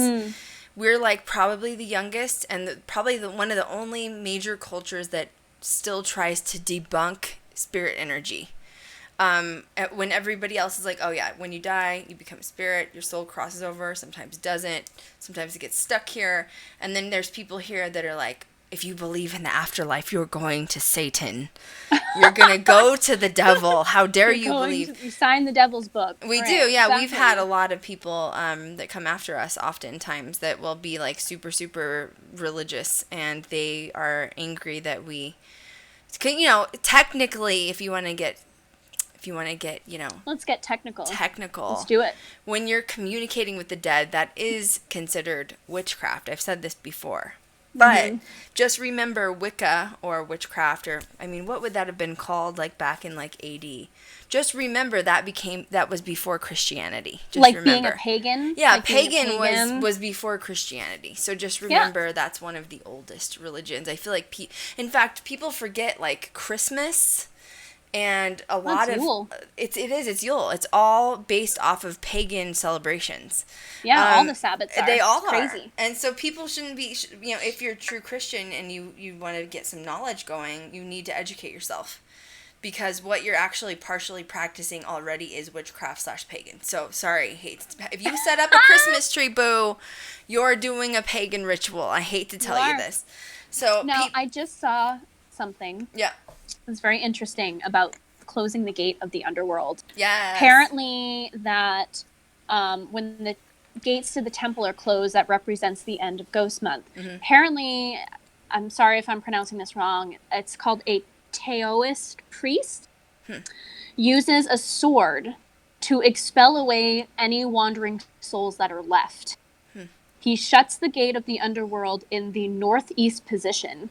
we're like probably the youngest and probably one of the only major cultures that still tries to debunk spirit energy. When everybody else is like, oh yeah, when you die, you become a spirit, your soul crosses over, sometimes doesn't, sometimes it gets stuck here. And then there's people here that are like, if you believe in the afterlife, you're going to Satan. You're going to go to the devil. How dare you believe? You sign the devil's book. We do, yeah. Exactly. We've had a lot of people that come after us oftentimes that will be like super, super religious, and they are angry that we, you know, technically, if you want to get, you know. Let's get technical. Let's do it. When you're communicating with the dead, that is considered witchcraft. I've said this before. But just remember Wicca or witchcraft, or I mean, what would that have been called like back in like AD? Just remember that was before Christianity. Just like remember. Being a pagan? Yeah, like pagan was before Christianity. So just remember that's one of the oldest religions. I feel like in fact people forget like Christmas. And a lot of Yule. It's Yule. It's all based off of pagan celebrations. Yeah, all the Sabbats are. They all crazy. And so people shouldn't be, you know, if you're a true Christian and you want to get some knowledge going, you need to educate yourself, because what you're actually partially practicing already is witchcraft/pagan. So sorry, if you set up a Christmas tree, boo, you're doing a pagan ritual. I hate to tell you this. So now I just saw something. Yeah. It's very interesting about closing the gate of the underworld. Yes. Apparently that when the gates to the temple are closed, that represents the end of Ghost Month. Apparently, I'm sorry if I'm pronouncing this wrong, it's called a Taoist priest, uses a sword to expel away any wandering souls that are left. He shuts the gate of the underworld in the northeast position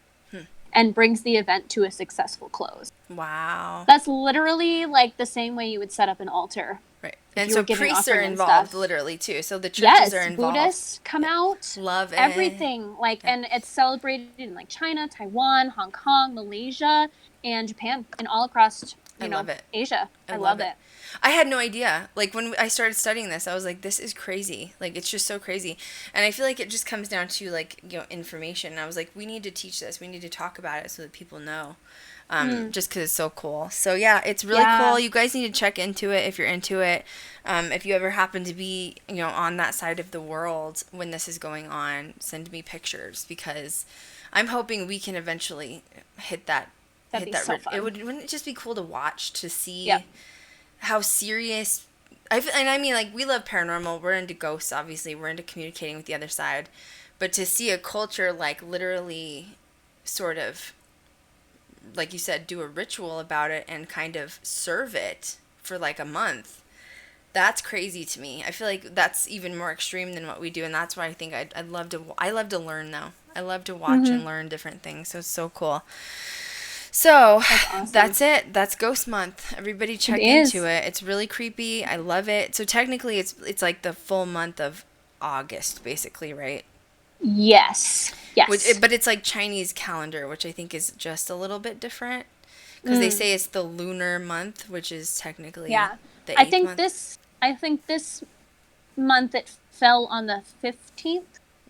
and brings the event to a successful close. Wow. That's literally like the same way you would set up an altar. Right. And so priests are involved literally too. So the churches are involved. Yes, Buddhists come out. Love it. Everything. Like, and it's celebrated in like China, Taiwan, Hong Kong, Malaysia, and Japan, and all across, love it. Asia. I love it. I had no idea. Like, when I started studying this, I was like, this is crazy. Like, it's just so crazy. And I feel like it just comes down to, like, you know, information. And I was like, we need to teach this. We need to talk about it so that people know. Just because it's so cool. So, yeah, it's really cool. You guys need to check into it if you're into it. If you ever happen to be, you know, on that side of the world when this is going on, send me pictures, because I'm hoping we can eventually hit that. That'd be so fun. Wouldn't it just be cool to watch, to see how serious... I mean, like, we love paranormal. We're into ghosts, obviously. We're into communicating with the other side. But to see a culture, like, literally sort of, like you said, do a ritual about it and kind of serve it for, like, a month, that's crazy to me. I feel like that's even more extreme than what we do, and that's why I think I love to learn, though. I love to watch and learn different things, so it's so cool. So that's it. That's Ghost Month. Everybody check into it. It's really creepy. I love it. So technically it's like the full month of August, basically, right? Yes. But it's like Chinese calendar, which I think is just a little bit different. because they say it's the lunar month, which is technically Yeah. the I 8th think month. this month it fell on the 15th.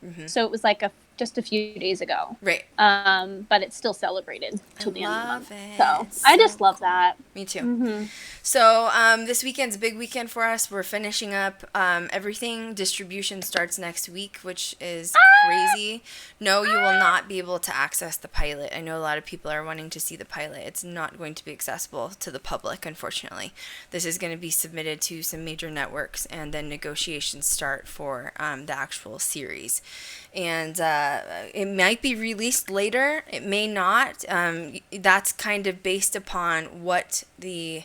Mm-hmm. So it was like just a few days ago. Right. But it's still celebrated I till the end of the love month. it. So It's I so just love cool. that. Me too. Mm-hmm. So this weekend's a big weekend for us. We're finishing up everything. Distribution starts next week, which is crazy. No, you will not be able to access the pilot. I know a lot of people are wanting to see the pilot. It's not going to be accessible to the public, unfortunately. This is going to be submitted to some major networks, and then negotiations start for the actual series. And it might be released later. It may not. That's kind of based upon what the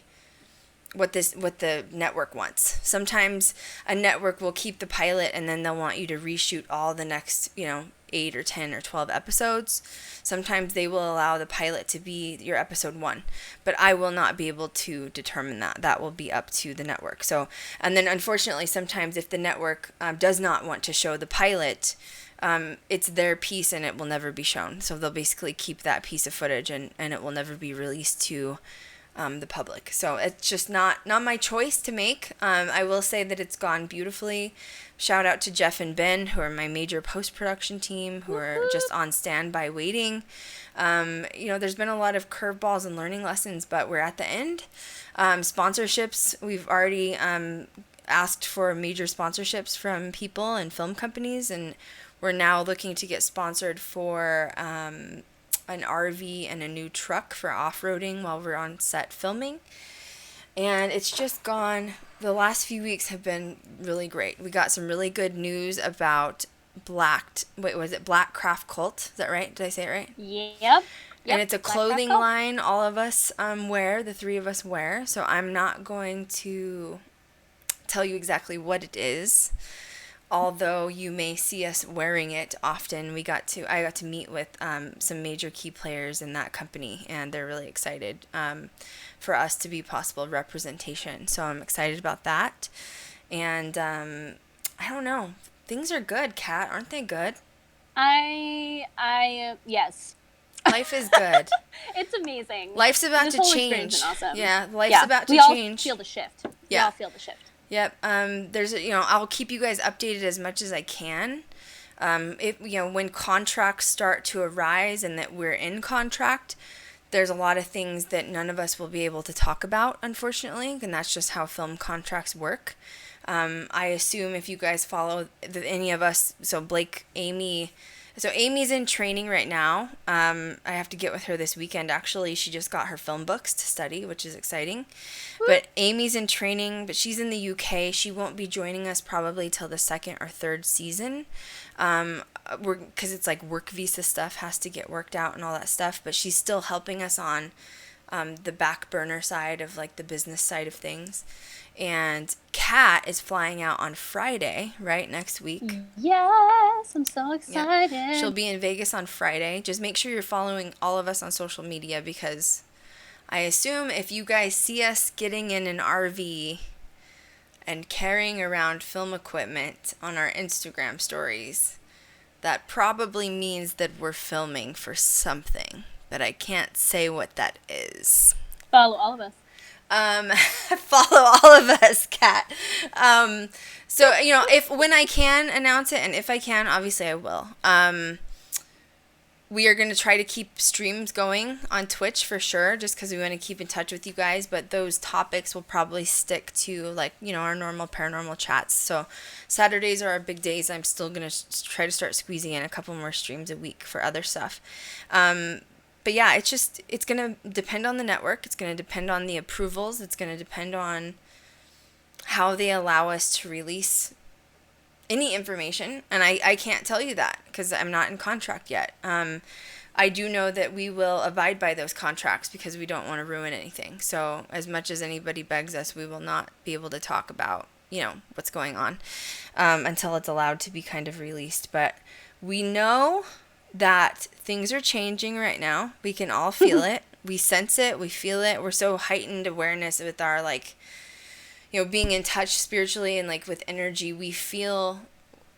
network wants. Sometimes a network will keep the pilot and then they'll want you to reshoot all the next, 8 or 10 or 12 episodes. Sometimes they will allow the pilot to be your episode 1, but I will not be able to determine that. That will be up to the network. So, and then unfortunately, sometimes if the network does not want to show the pilot, it's their piece and it will never be shown. So they'll basically keep that piece of footage and it will never be released to the public. So it's just not my choice to make. I will say that it's gone beautifully. Shout out to Jeff and Ben, who are my major post-production team, who are just on standby waiting. There's been a lot of curveballs and learning lessons, but we're at the end. Sponsorships, we've already asked for major sponsorships from people and film companies, and we're now looking to get sponsored for an RV and a new truck for off-roading while we're on set filming. And it's just gone, the last few weeks have been really great. We got some really good news about Black Craft Cult? Is that right? Did I say it right? Yep. And it's a clothing line all of us wear, the 3 of us wear. So I'm not going to tell you exactly what it is, although you may see us wearing it often. I got to meet with some major key players in that company, and they're really excited for us to be possible representation. So I'm excited about that. And I don't know. Things are good, Kat. Aren't they good? Yes. Life is good. It's amazing. Life's about this to whole change. Awesome. Yeah, life's about to change. We all feel the shift. Yeah. We all feel the shift. Yep. I'll keep you guys updated as much as I can. When contracts start to arise and that we're in contract, there's a lot of things that none of us will be able to talk about, unfortunately, and that's just how film contracts work. I assume if you guys follow any of us, so Blake, Amy. So Amy's in training right now. I have to get with her this weekend, actually. She just got her film books to study, which is exciting. But Amy's in training, but she's in the UK. She won't be joining us probably till the 2nd or 3rd season. Because it's like work visa stuff has to get worked out and all that stuff. But she's still helping us on the back burner side of like the business side of things. And Kat is flying out on Friday, right, next week. Yes, I'm so excited. Yep. She'll be in Vegas on Friday. Just make sure you're following all of us on social media, because I assume if you guys see us getting in an RV and carrying around film equipment on our Instagram stories, that probably means that we're filming for something, but I can't say what that is. Follow all of us. Follow all of us, Kat. So, when I can announce it, and if I can, obviously I will. We are going to try to keep streams going on Twitch for sure, just because we want to keep in touch with you guys. But those topics will probably stick to, our normal paranormal chats. So Saturdays are our big days. I'm still going to try to start squeezing in a couple more streams a week for other stuff. But yeah, it's going to depend on the network. It's going to depend on the approvals. It's going to depend on how they allow us to release any information. And I can't tell you that because I'm not in contract yet. I do know that we will abide by those contracts because we don't want to ruin anything. So as much as anybody begs us, we will not be able to talk about, what's going on until it's allowed to be kind of released. But we know that things are changing right now. We can all feel it. We sense it. We feel it. We're so heightened awareness with our, being in touch spiritually and, with energy. We feel,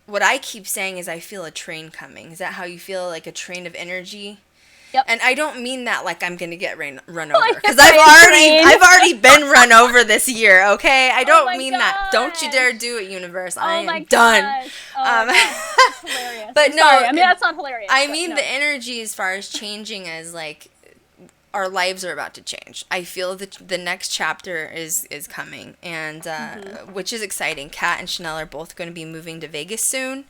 what I keep saying is I feel a train coming. Is that how you feel, like a train of energy? Yep. And I don't mean that like I'm gonna get run over, Like because a I've already been run over this year. Okay, I don't mean that. Don't you dare gosh. do it, universe. Oh I my am done. gosh. Oh my gosh. That's hilarious. But I'm no, sorry. I mean, that's not hilarious. I but mean no. the energy as far as changing, as like our lives are about to change. I feel that the next chapter is coming, and which is exciting. Kat and Chanel are both going to be moving to Vegas soon,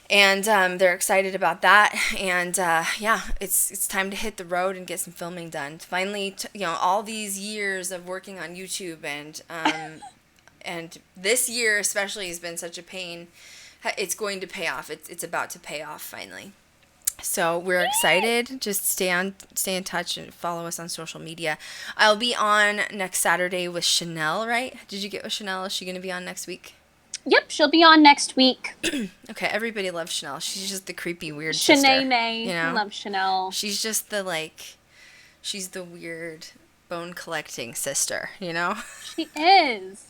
and they're excited about that. And yeah, it's time to hit the road and get some filming done. Finally, all these years of working on YouTube, and this year especially has been such a pain. It's going to pay off. It's about to pay off finally. So we're excited. Just stay in touch and follow us on social media. I'll be on next Saturday with Chanel, right? Did you get with Chanel? Is she going to be on next week? Yep, she'll be on next week. Okay, everybody loves Chanel. She's just the creepy weird Shanae sister. May. You know? Love Chanel. She's just she's the weird bone collecting sister, She is.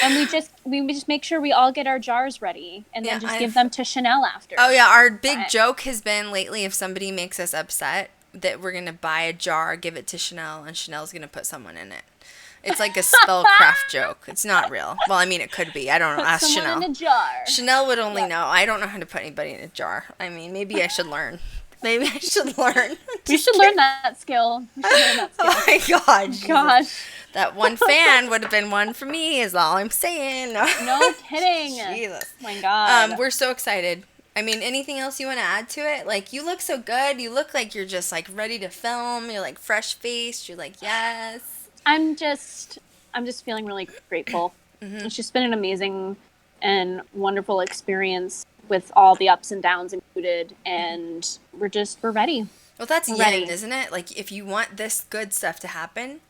And we just make sure we all get our jars ready and then just give them to Chanel after. Oh yeah, our big joke has been lately, if somebody makes us upset, that we're gonna buy a jar, give it to Chanel, and Chanel's gonna put someone in it. It's like a spellcraft joke. It's not real. Well, I mean, it could be. I don't know. Put Ask someone Chanel. in a jar. Chanel would only know. I don't know how to put anybody in a jar. I mean, maybe I should learn. You should learn that skill. Oh my God. Jesus. Gosh. That one fan would have been one for me, is all I'm saying. No kidding. Jesus. Oh my God. We're so excited. I mean, anything else you want to add to it? Like, you look so good. You look like you're just, like, ready to film. You're, like, fresh-faced. You're like, yes. I'm just feeling really grateful. Mm-hmm. It's just been an amazing and wonderful experience with all the ups and downs included, and we're ready. Well, that's we're yin, ready. Isn't it? Like, if you want this good stuff to happen,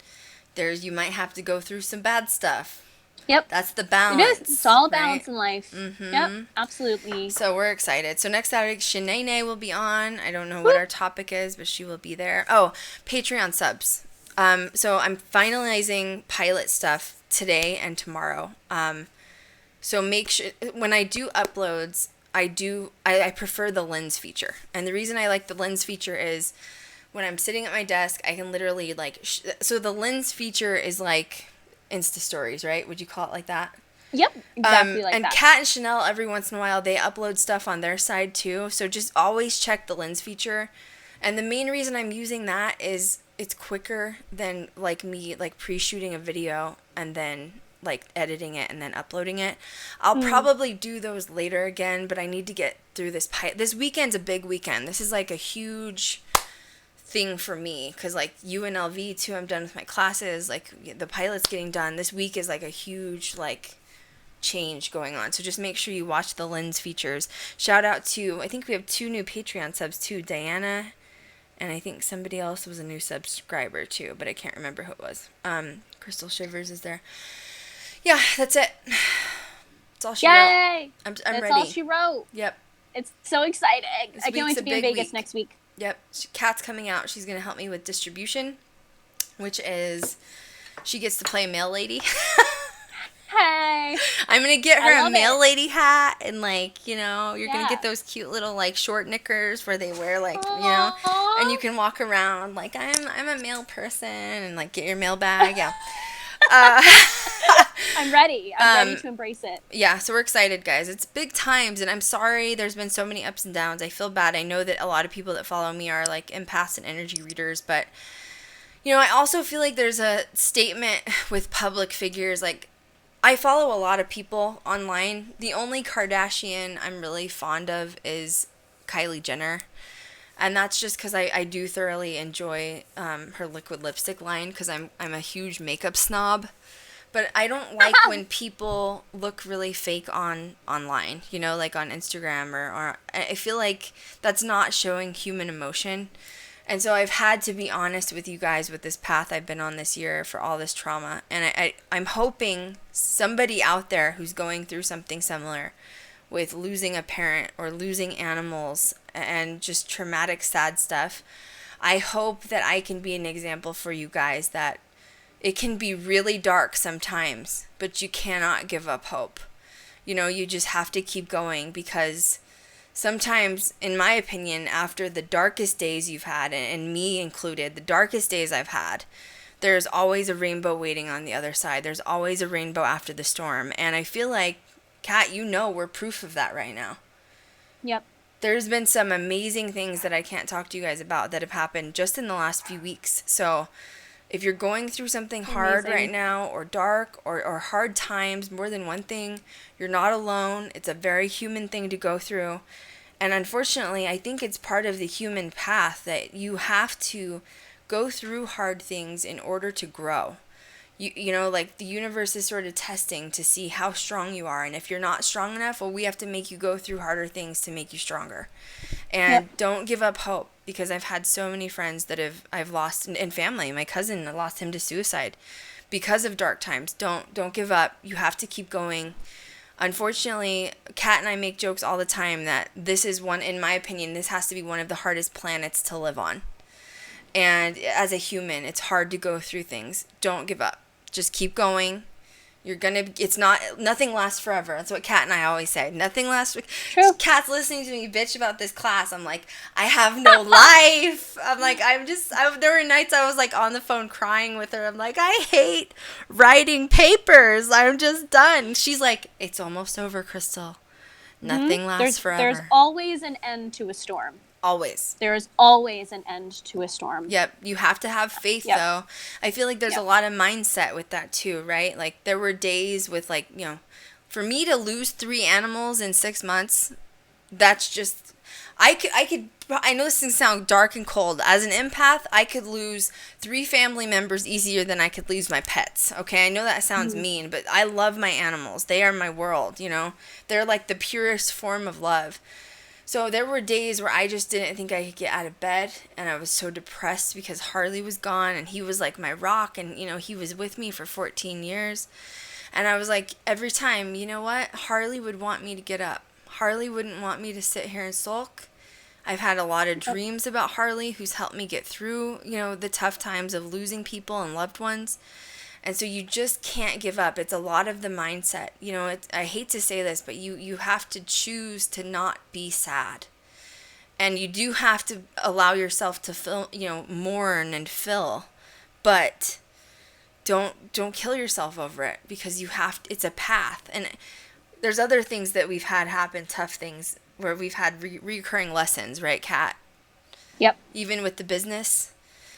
you might have to go through some bad stuff. Yep. That's the balance. It is. It's all balance right? in life. Mm-hmm. Yep, absolutely. So we're excited. So next Saturday, Shanae will be on. I don't know what our topic is, but she will be there. Oh, Patreon subs. So I'm finalizing pilot stuff today and tomorrow. So make sure, when I do uploads, I prefer the lens feature. And the reason I like the lens feature is when I'm sitting at my desk, I can literally so the lens feature is like Insta stories, right? Would you call it like that? Yep, exactly like and that. And Kat and Chanel, every once in a while, they upload stuff on their side too. So just always check the lens feature. And the main reason I'm using that is it's quicker than like me pre-shooting a video and then like editing it and then uploading it. I'll probably do those later again, but I need to get through this. This weekend's a big weekend. This is like a huge thing for me because like UNLV too, I'm done with my classes. Like the pilot's getting done. This week is like a huge like change going on. So just make sure you watch the lens features. Shout out to, I think we have 2 new Patreon subs too, Diana, and I think somebody else was a new subscriber too, but I can't remember who it was. Krystal Shivers is there. Yeah, that's it. That's all she wrote. Yay! I'm That's ready. all she wrote. Yep. It's so exciting. This I can't wait week's to a be in big Vegas week. next week. Yep. Kat's coming out. She's going to help me with distribution, which is she gets to play mail lady. Hey! I'm going to get her a mail it. lady hat and you're going to Yeah. get those cute little like short knickers where they wear Aww. and you can walk around like I'm a mail person and like get your mail bag. Yeah. I'm ready. I'm ready to embrace it. Yeah, so we're excited, guys. It's big times, and I'm sorry there's been so many ups and downs. I feel bad. I know that a lot of people that follow me are like empaths and energy readers, but I also feel like there's a statement with public figures. Like, I follow a lot of people online. The only Kardashian I'm really fond of is Kylie Jenner. And that's just because I do thoroughly enjoy her liquid lipstick line because I'm a huge makeup snob. But I don't like when people look really fake online, like on Instagram or I feel like that's not showing human emotion. And so I've had to be honest with you guys with this path I've been on this year for all this trauma. And I'm hoping somebody out there who's going through something similar with losing a parent or losing animals and just traumatic, sad stuff, I hope that I can be an example for you guys that it can be really dark sometimes, but you cannot give up hope. You just have to keep going because sometimes, in my opinion, after the darkest days you've had, and me included, the darkest days I've had, there's always a rainbow waiting on the other side. There's always a rainbow after the storm. And I feel like, Kat, we're proof of that right now. Yep. There's been some amazing things that I can't talk to you guys about that have happened just in the last few weeks. So if you're going through something hard right now, or dark, or hard times, more than one thing, you're not alone. It's a very human thing to go through. And unfortunately, I think it's part of the human path that you have to go through hard things in order to grow. You know, like the universe is sort of testing to see how strong you are. And if you're not strong enough, well, we have to make you go through harder things to make you stronger. And don't give up hope, because I've had so many friends that I've lost, and family. My cousin lost him to suicide because of dark times. Don't give up. You have to keep going. Unfortunately, Kat and I make jokes all the time that this is one, in my opinion, this has to be one of the hardest planets to live on. And as a human, it's hard to go through things. Don't give up. Just keep going. Nothing lasts forever. That's what Kat and I always say. Nothing lasts. True. Kat's listening to me bitch about this class. I'm like, I have no life. I'm like, there were nights I was like on the phone crying with her. I'm like, I hate writing papers. I'm just done. She's like, it's almost over, Krystal. Nothing lasts forever. There's always an end to a storm. Always. There is always an end to a storm. Yep. You have to have faith, though. I feel like there's a lot of mindset with that, too, right? Like, there were days with, like, you know, for me to lose 3 animals in 6 months, that's just, I know this can sound dark and cold. As an empath, I could lose 3 family members easier than I could lose my pets, okay? I know that sounds mean, but I love my animals. They are my world, you know? They're like the purest form of love. So there were days where I just didn't think I could get out of bed, and I was so depressed because Harley was gone, and he was like my rock, and, you know, he was with me for 14 years. And I was like, every time, you know what? Harley would want me to get up. Harley wouldn't want me to sit here and sulk. I've had a lot of dreams about Harley, who's helped me get through, you know, the tough times of losing people and loved ones. And so you just can't give up. It's a lot of the mindset. You know, I hate to say this, but you have to choose to not be sad. And you do have to allow yourself to feel, you know, mourn and feel. But don't kill yourself over it, because it's a path. And there's other things that we've had happen, tough things, where we've had recurring lessons, right, Kat? Yep. Even with the business.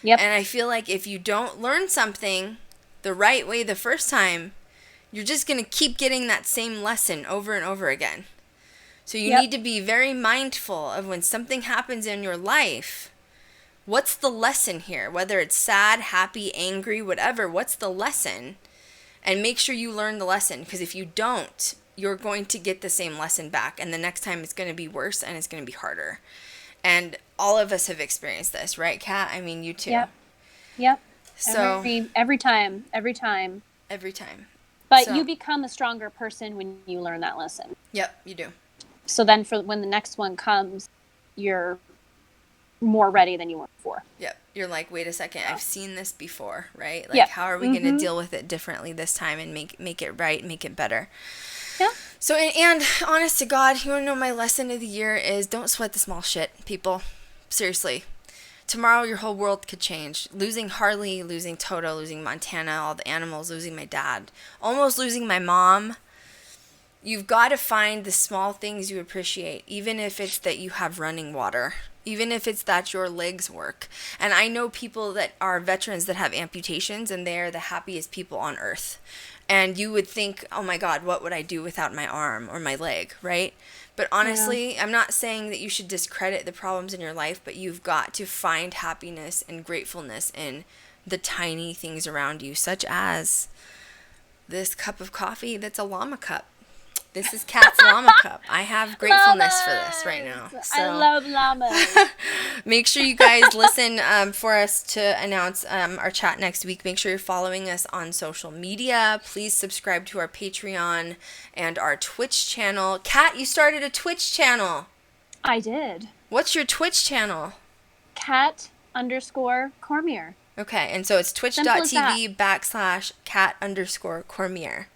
Yep. And I feel like if you don't learn something the right way the first time, you're just going to keep getting that same lesson over and over again. So you need to be very mindful of when something happens in your life. What's the lesson here? Whether it's sad, happy, angry, whatever, what's the lesson? And make sure you learn the lesson, because if you don't, you're going to get the same lesson back, and the next time it's going to be worse and it's going to be harder. And all of us have experienced this, right, Kat? I mean, you too. Yep. So every time. But you become a stronger person when you learn that lesson. Yep, you do. So then when the next one comes, you're more ready than you were before. Yep. You're like, wait a second, I've seen this before, right? Like, how are we going to deal with it differently this time and make it right, make it better? Yeah. So, and honest to God, you want to know my lesson of the year is don't sweat the small shit, people. Seriously. Tomorrow, your whole world could change. Losing Harley, losing Toto, losing Montana, all the animals, losing my dad, almost losing my mom. You've got to find the small things you appreciate, even if it's that you have running water, even if it's that your legs work. And I know people that are veterans that have amputations, and they are the happiest people on earth. And you would think, oh my God, what would I do without my arm or my leg, right? But honestly, I'm not saying that you should discredit the problems in your life, but you've got to find happiness and gratefulness in the tiny things around you, such as this cup of coffee that's a llama cup. This is Kat's llama cup. I have gratefulness for this right now. So, I love llamas. make sure you guys listen for us to announce our chat next week. Make sure you're following us on social media. Please subscribe to our Patreon and our Twitch channel. Kat, you started a Twitch channel. I did. What's your Twitch channel? Cat_Cormier. Okay, and so it's twitch.tv/cat_Cormier.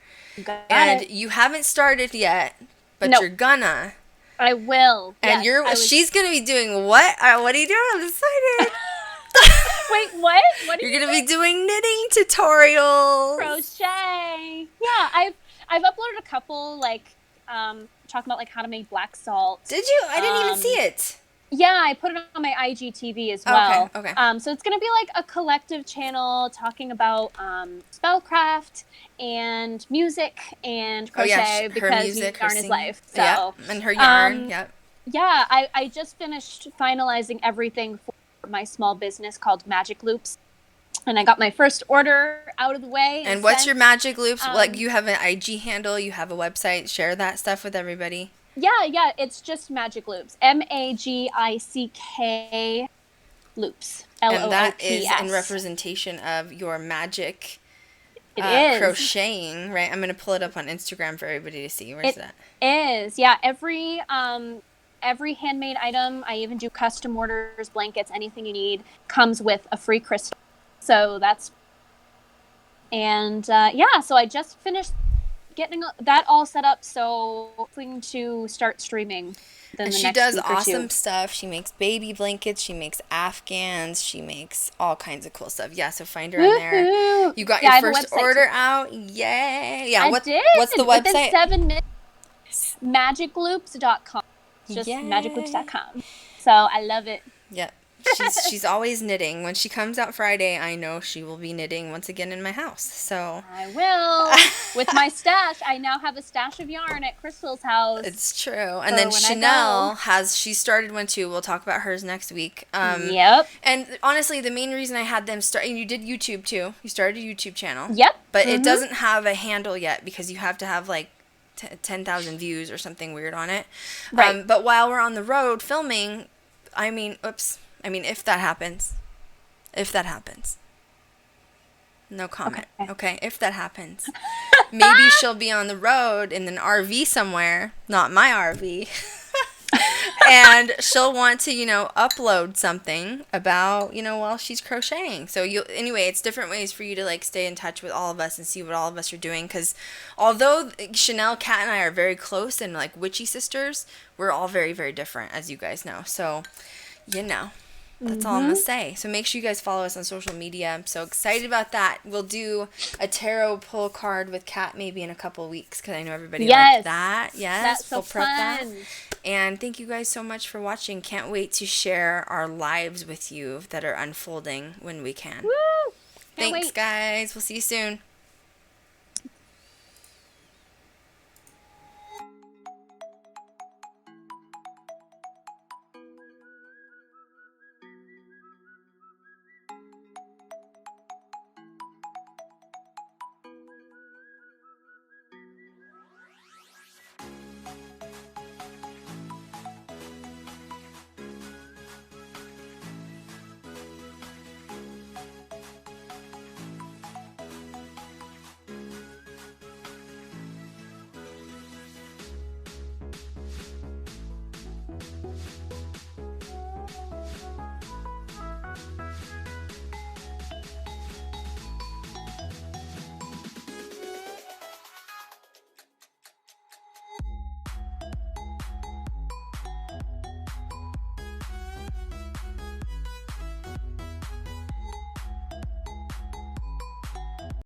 Got And it. you haven't started yet, but Nope. you're gonna. I will. And Yes, she's going to be doing what? What are you doing? I'm excited. Wait, what? What are You're you going to be doing knitting tutorials. Crochet. Yeah, I've uploaded a couple, like, talking about, like, how to make black salt. Did you? I didn't even see it. Yeah, I put it on my IGTV as well. Okay. So it's going to be like a collective channel talking about spellcraft and music and crochet her because music, yarn her is singing. life. So, yep. And her yarn. Yep. Yeah, I just finished finalizing everything for my small business called Magic Loops. And I got my first order out of the way. And what's your Magic Loops? Like, you have an IG handle, you have a website. Share that stuff with everybody. Yeah, it's just Magic Loops. Magick Loops. Loops. And that is in representation of your magic crocheting, right? I'm going to pull it up on Instagram for everybody to see. Where's that? It is. Yeah, every handmade item, I even do custom orders, blankets, anything you need, comes with a free crystal. So that's... And so I just finished getting that all set up, so hoping to start streaming. And she does awesome stuff. She makes baby blankets. She makes Afghans. She makes all kinds of cool stuff. Yeah, so find her on there. You got your first order out. Yay! Yeah, I did. What's the website? Within 7 minutes. Magicloops.com. Just magicloops.com. So I love it. Yep. She's always knitting. When she comes out Friday, I know she will be knitting once again in my house. So I will. With my stash, I now have a stash of yarn at Krystal's house. It's true. And then Chanel she started one too. We'll talk about hers next week. Yep. And honestly, the main reason I had them start, and you did YouTube too. You started a YouTube channel. Yep. But it doesn't have a handle yet because you have to have like 10,000 views or something weird on it. Right. But while we're on the road filming, if that happens. No comment. Okay, if that happens. Maybe she'll be on the road in an RV somewhere, not my RV. And she'll want to, upload something about, while she's crocheting. So anyway, it's different ways for you to like stay in touch with all of us and see what all of us are doing. Because although Chanel, Kat, and I are very close and like witchy sisters, we're all very, very different, as you guys know. So, that's all I'm going to say. So make sure you guys follow us on social media. I'm so excited about that. We'll do a tarot pull card with Kat maybe in a couple weeks because I know everybody likes that. Yes. That's so we'll prep fun. that. And thank you guys so much for watching. Can't wait to share our lives with you that are unfolding when we can. Woo! Thanks, guys. We'll see you soon.